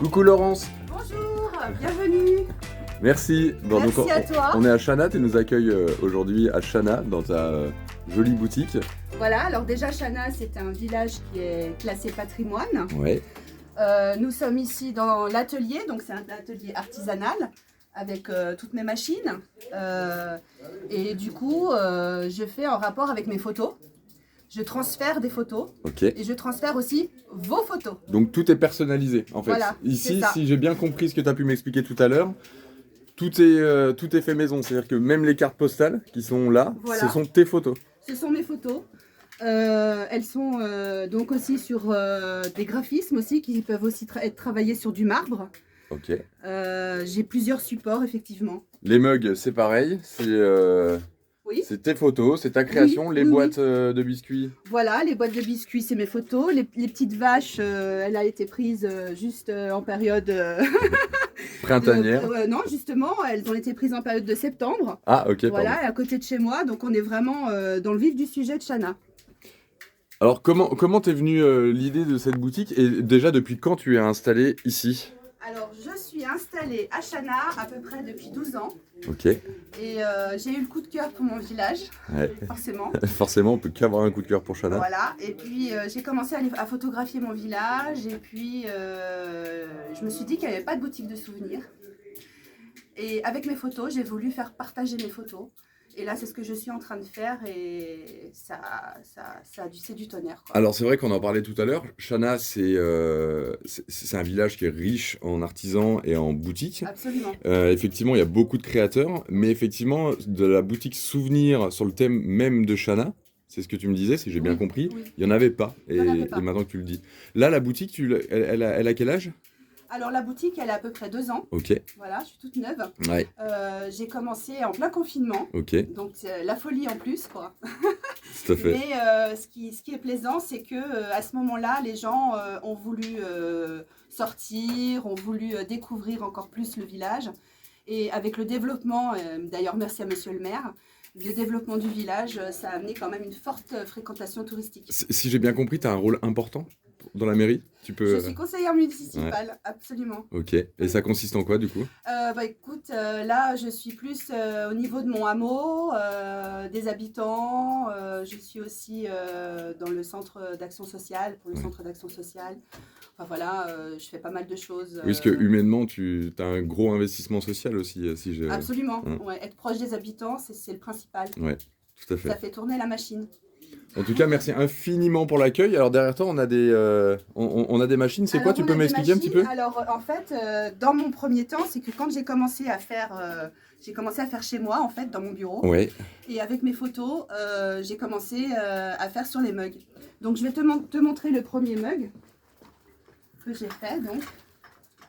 Coucou Laurence. Bonjour, bienvenue. Merci. Bon, Merci donc, à toi. On est à Chana, tu nous accueilles aujourd'hui à Chana dans ta jolie boutique. Voilà, alors déjà Chana, c'est un village qui est classé patrimoine. Ouais. Nous sommes ici dans l'atelier, donc c'est un atelier artisanal avec toutes mes machines. Et du coup, je fais en rapport avec mes photos. Je transfère des photos. Ok. Et je transfère aussi vos photos. Donc tout est personnalisé en fait. Voilà, Ici, c'est ça. si j'ai bien compris ce que tu as pu m'expliquer tout à l'heure, tout est fait maison. C'est-à-dire que même les cartes postales qui sont là, Voilà. ce sont tes photos. Ce sont mes photos. Elles sont donc aussi sur des graphismes aussi qui peuvent aussi être travaillés sur du marbre. Ok. J'ai plusieurs supports effectivement. Les mugs, c'est pareil. Oui. C'est tes photos, c'est ta création. Oui, les oui, boîtes de biscuits. Voilà, les boîtes de biscuits, c'est mes photos. Les petites vaches, elle a été prise juste en période Printanière. non, justement, elles ont été prises en période de septembre. Ah ok. Voilà, Pardon. à côté de chez moi. Donc on est vraiment dans le vif du sujet de Chana. Alors comment t'es venue l'idée de cette boutique et déjà depuis quand tu es installée ici? Alors, je suis installée à Chana à peu près depuis 12 ans. Ok. Et j'ai eu le coup de cœur pour mon village, Ouais. forcément. Forcément, on peut qu'avoir un coup de cœur pour Chana. Voilà, et puis j'ai commencé à photographier mon village. Et puis, je me suis dit qu'il n'y avait pas de boutique de souvenirs. Et avec mes photos, j'ai voulu faire partager mes photos. Et là, c'est ce que je suis en train de faire et c'est du tonnerre, quoi. Alors c'est vrai qu'on en parlait tout à l'heure, Chana c'est un village qui est riche en artisans et en boutiques. Absolument. Effectivement il y a beaucoup de créateurs, mais effectivement de la boutique souvenir sur le thème même de Chana, c'est ce que tu me disais si j'ai bien Oui, compris, oui. il n'y en avait pas, Il y en avait pas. et maintenant que tu le dis. Là la boutique, elle a quel âge? Alors, la boutique, elle a à peu près 2 ans. Ok, Voilà, je suis toute neuve. ouais, J'ai commencé en plein confinement. ok, Donc, la folie en plus, quoi. tout à fait. Mais ce qui est plaisant, c'est que à ce moment-là, les gens ont voulu sortir, ont voulu découvrir encore plus le village. Et avec le développement, d'ailleurs merci à monsieur le maire, le développement du village, ça a amené quand même une forte fréquentation touristique. Si j'ai bien compris, tu as un rôle important dans la mairie? Tu peux... Je suis conseillère municipale, absolument. Ok, et ça consiste en quoi du coup? Écoute, là je suis plus au niveau de mon hameau, des habitants, je suis aussi dans le centre d'action sociale, pour le centre d'action sociale. Enfin voilà, je fais pas mal de choses. Oui, parce que humainement, tu as un gros investissement social aussi, si je... Absolument, Hein. ouais, être proche des habitants, c'est le principal. Ouais, tout à fait. Ça fait tourner la machine. En tout cas, merci infiniment pour l'accueil. Alors derrière toi, on a des machines. C'est quoi? Alors, Tu on peux a des m'expliquer un petit peu? machines. Alors en fait, dans mon premier temps, c'est que quand j'ai commencé à faire chez moi, en fait, dans mon bureau. Ouais. Et avec mes photos, j'ai commencé à faire sur les mugs. Donc je vais te montrer le premier mug que j'ai fait. Donc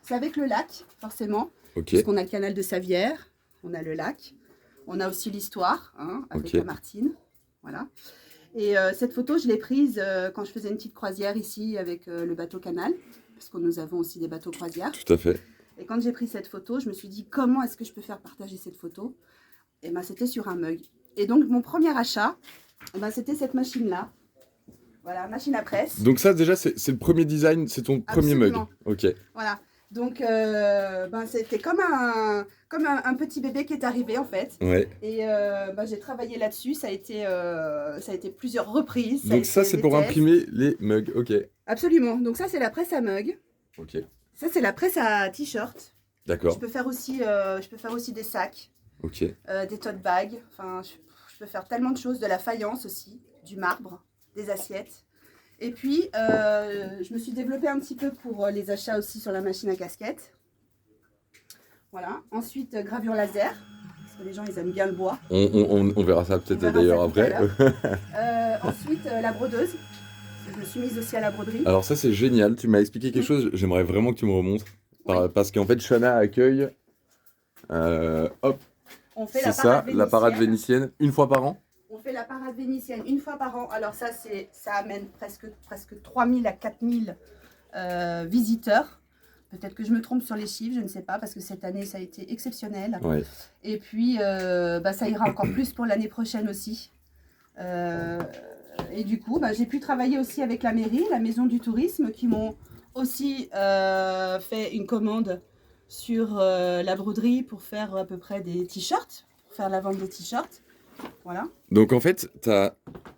c'est avec le lac, forcément, Ok. puisqu'on a le canal de Savière, on a le lac, on a aussi l'histoire, hein, avec Ok. la Martine, voilà. Et cette photo, je l'ai prise quand je faisais une petite croisière ici avec le bateau canal, parce que nous avons aussi des bateaux croisières. Tout à fait. Et quand j'ai pris cette photo, je me suis dit comment est-ce que je peux faire partager cette photo? Et ben c'était sur un mug. Et donc mon premier achat, ben, c'était cette machine-là. Voilà, machine à presse. Donc ça, déjà, c'est le premier design, c'est ton premier mug. Absolument. Ok. Voilà. Donc ben, c'était comme un petit bébé qui est arrivé en fait. Ouais. Et ben, j'ai travaillé là-dessus. Ça a été plusieurs reprises. Donc ça, c'est pour imprimer les mugs. Ok. Absolument. Donc ça, c'est la presse à mug. Ok. Ça, c'est la presse à t-shirt. D'accord. Je peux faire aussi des sacs, Ok. des tote bags. Enfin, je peux faire tellement de choses. De la faïence aussi, du marbre, des assiettes. Et puis, je me suis développée un petit peu pour les achats aussi sur la machine à casquette. Voilà. Ensuite, gravure laser. Parce que les gens, ils aiment bien le bois. On verra ça peut-être On verra d'ailleurs ça tout à après. Ensuite, la brodeuse. Je me suis mise aussi à la broderie. Alors ça, c'est génial. Tu m'as expliqué quelque chose. J'aimerais vraiment que tu me remontres. Oui. Parce qu'en fait, Chana accueille... hop, On fait c'est ça, la parade vénitienne, une fois par an? On fait la parade vénitienne une fois par an. Alors ça amène presque 3000 à 4000 visiteurs. Peut-être que je me trompe sur les chiffres, je ne sais pas, parce que cette année, ça a été exceptionnel. Ouais. Et puis, ça ira encore plus pour l'année prochaine aussi. Et du coup, j'ai pu travailler aussi avec la mairie, la maison du tourisme, qui m'ont aussi fait une commande sur la broderie pour faire à peu près des t-shirts, pour faire la vente des t-shirts. Voilà. Donc en fait,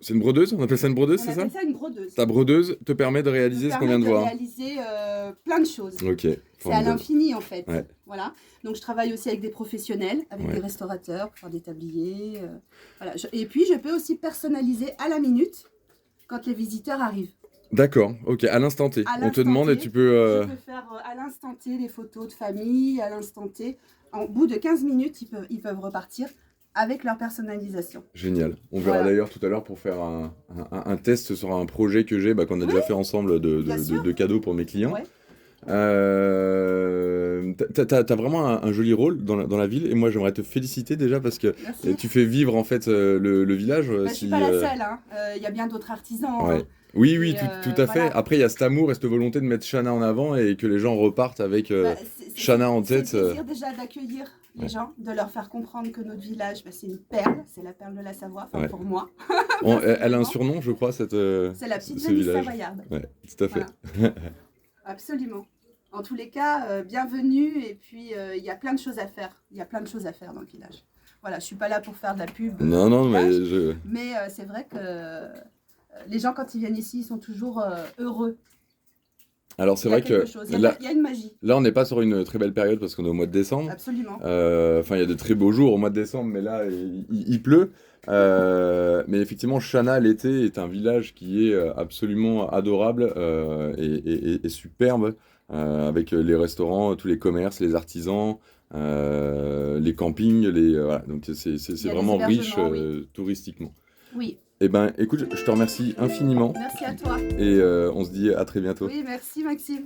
c'est une brodeuse, on appelle ça une brodeuse, On c'est ça? appelle ça une brodeuse. Ta brodeuse te permet de réaliser ce qu'on vient de voir. réaliser plein de choses. Ok, C'est à formidable. l'infini en fait. Ouais. Voilà. Donc je travaille aussi avec des professionnels, avec Ouais. des restaurateurs pour faire des tabliers. Voilà. Et puis je peux aussi personnaliser à la minute quand les visiteurs arrivent. D'accord, ok, à l'instant T. À On te l'instant demande et T, tu peux... Je peux faire à l'instant T des photos de famille, à l'instant T. En bout de 15 minutes, ils peuvent repartir avec leur personnalisation. Génial. On verra Voilà. d'ailleurs tout à l'heure pour faire un test sur un projet que j'ai, qu'on a déjà fait ensemble bien sûr. de cadeaux pour mes clients. Ouais. T'as vraiment un joli rôle dans la ville et moi j'aimerais te féliciter déjà parce que Merci. tu fais vivre en fait le village. Je suis pas la seule, hein. Y a bien d'autres artisans. Ouais. Hein. Oui, Et, tout à fait. voilà. Après, il y a cet amour et cette volonté de mettre Chana en avant et que les gens repartent avec Chana en tête. C'est le plaisir déjà d'accueillir les gens, de leur faire comprendre que notre village, c'est une perle, c'est la perle de la Savoie, enfin, pour moi. Elle a un surnom, je crois, c'est la petite Venise savoyarde. Ouais, tout à fait. Voilà. Absolument. En tous les cas, bienvenue, et puis il y a plein de choses à faire. Il y a plein de choses à faire dans le village. Voilà, je suis pas là pour faire de la pub. Non, mais c'est vrai que les gens, quand ils viennent ici, ils sont toujours heureux. Alors c'est vrai que il y a une magie. Là, on n'est pas sur une très belle période parce qu'on est au mois de décembre. Absolument. Enfin, il y a de très beaux jours au mois de décembre, mais là, il pleut. Mais effectivement, Chana, l'été, est un village qui est absolument adorable et superbe, avec les restaurants, tous les commerces, les artisans, les campings. Voilà. Donc c'est vraiment riche touristiquement. Oui. Eh ben, écoute, je te remercie infiniment. Merci à toi. Et on se dit à très bientôt. Oui, merci Maxime.